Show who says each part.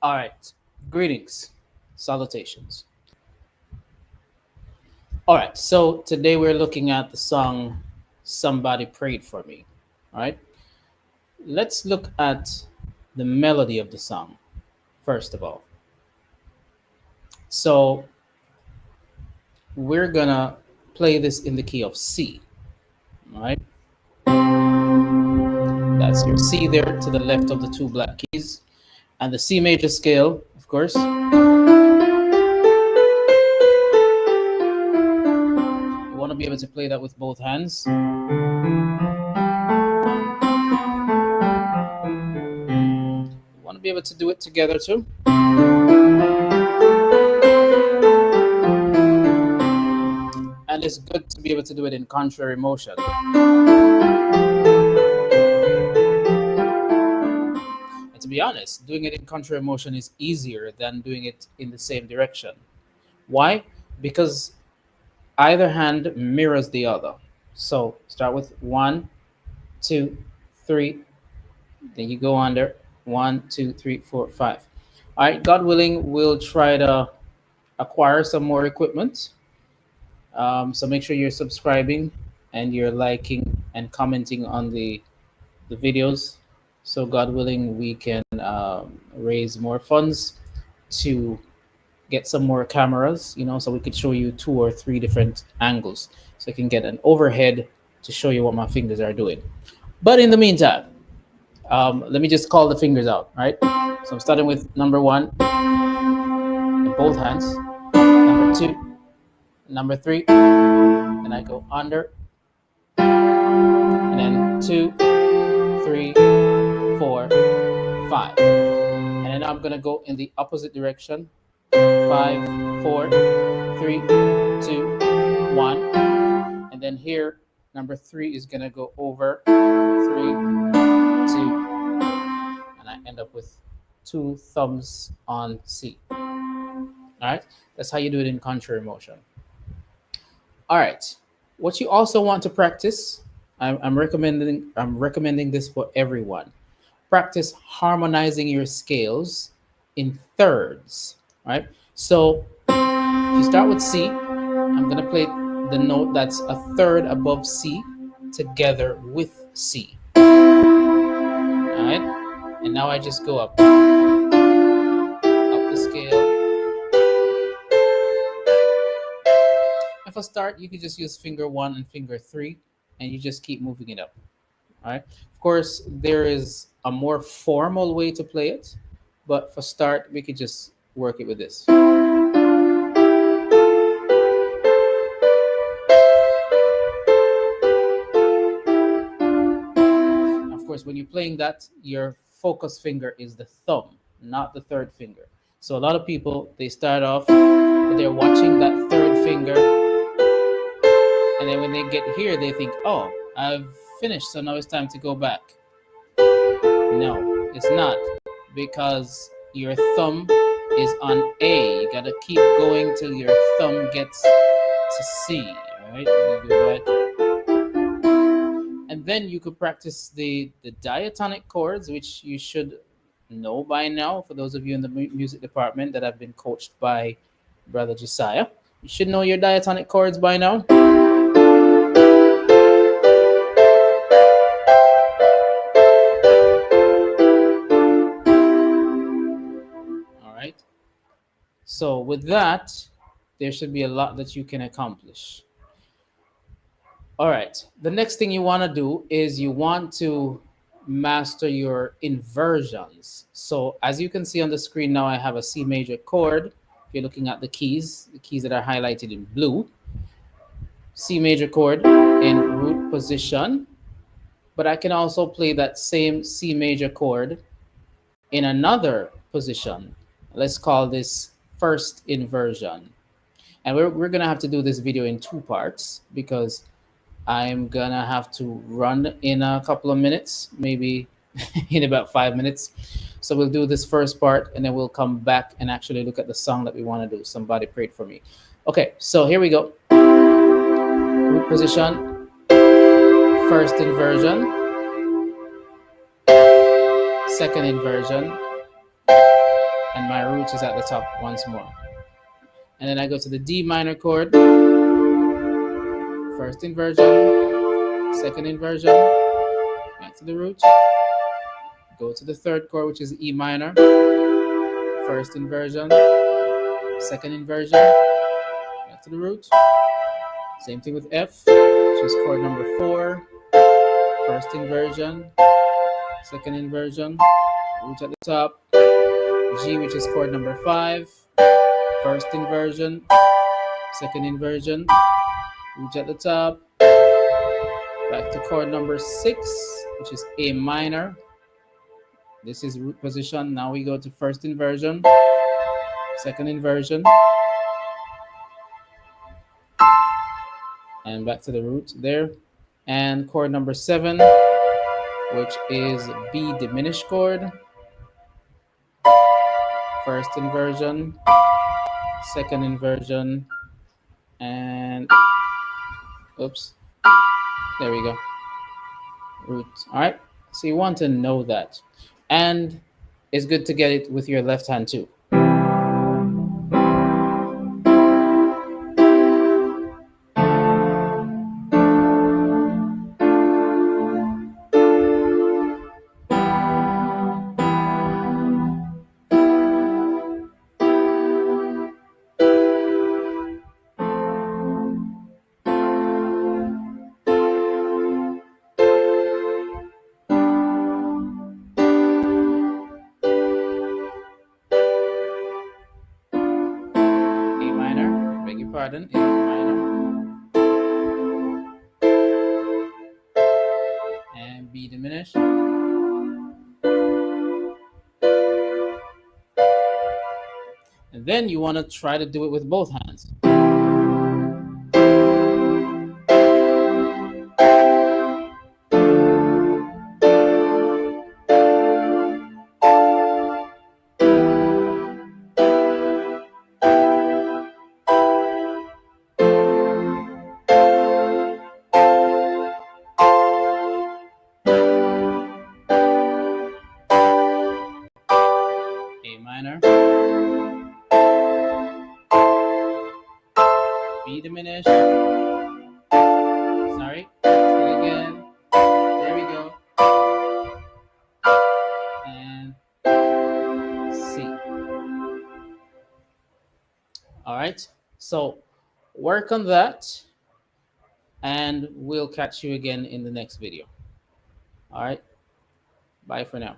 Speaker 1: All right. Greetings, salutations. All right. So today we're looking at the song Somebody Prayed for Me. All right. Let's look at the melody of the song first of all. So we're going to play this in the key of C. All right. That's your C there to the left of the two black keys. And the C major scale, of course. You want to be able to play that with both hands. Want to be able to do it together too. And it's good to be able to do it in contrary motion. And to be honest, doing it in contrary motion is easier than doing it in the same direction. Why? Because either hand mirrors the other. So start with 1, 2, 3. Then you go under 1, 2, 3, 4, 5. All right, God willing, we'll try to acquire some more equipment. So make sure you're subscribing and you're liking and commenting on the videos. So God willing, we can raise more funds to get some more cameras, so we could show you 2 or 3 different angles. So I can get an overhead to show you what my fingers are doing. But in the meantime, let me just call the fingers out, right? So I'm starting with number 1 in both hands, number 2, number 3, and I go under, and then 2, 3, 4, 5. And then I'm gonna go in the opposite direction. 5, 4, 3, 2, 1. And then here, number 3 is gonna go over 3, 2, and I end up with 2 thumbs on C. All right, that's how you do it in contrary motion. All right, what you also want to practice, I'm recommending this for everyone. Practice harmonizing your scales in thirds. Right? So if you start with C, I'm gonna play the note that's a third above C together with C. All right, and now I just go up the scale. If I start, you can just use finger 1 and finger 3, and you just keep moving it up. All right. Of course, there is a more formal way to play it, but for start, we could just work it with this. Of course, when you're playing that, your focus finger is the thumb, not the third finger. So a lot of people, they start off, they're watching that third finger, and then when they get here, they think, oh, I've finished, so now it's time to go back. No, it's not, because your thumb is on A. You gotta keep going till your thumb gets to C. All right, you go back. And then you could practice the diatonic chords, which you should know by now. For those of you in the music department that have been coached by Brother Josiah, you should know your diatonic chords by now. All right. So with that, there should be a lot that you can accomplish. All right. The next thing you want to do is you want to master your inversions. So as you can see on the screen now, I have a C major chord. If you're looking at the keys that are highlighted in blue, C major chord in root position, but I can also play that same C major chord in another position. Let's call this first inversion. And we're gonna have to do this video in 2 parts because I'm gonna have to run in a couple of minutes, maybe in about 5 minutes. So we'll do this first part and then we'll come back and actually look at the song that we want to do. Somebody Prayed for Me. Okay, so here we go. Root position, first inversion, second inversion, and my root is at the top once more. And then I go to the D minor chord, first inversion, second inversion, back to the root, go to the third chord, which is E minor, first inversion, second inversion, back to the root. Same thing with F, which is chord number 4, first inversion, second inversion, root at the top. G, which is chord number 5, first inversion, second inversion, root at the top. Back to chord number 6, which is A minor. This is root position. Now we go to first inversion, second inversion, and back to the root there. And chord number 7, which is B diminished chord, first inversion, second inversion, and oops, there we go, root. All right, so you want to know that, and it's good to get it with your left hand too. Pardon, A minor, and B diminished, and then you want to try to do it with both hands. A minor, B diminished, sorry, again, there we go, and C. All right, so work on that, and we'll catch you again in the next video. All right, bye for now.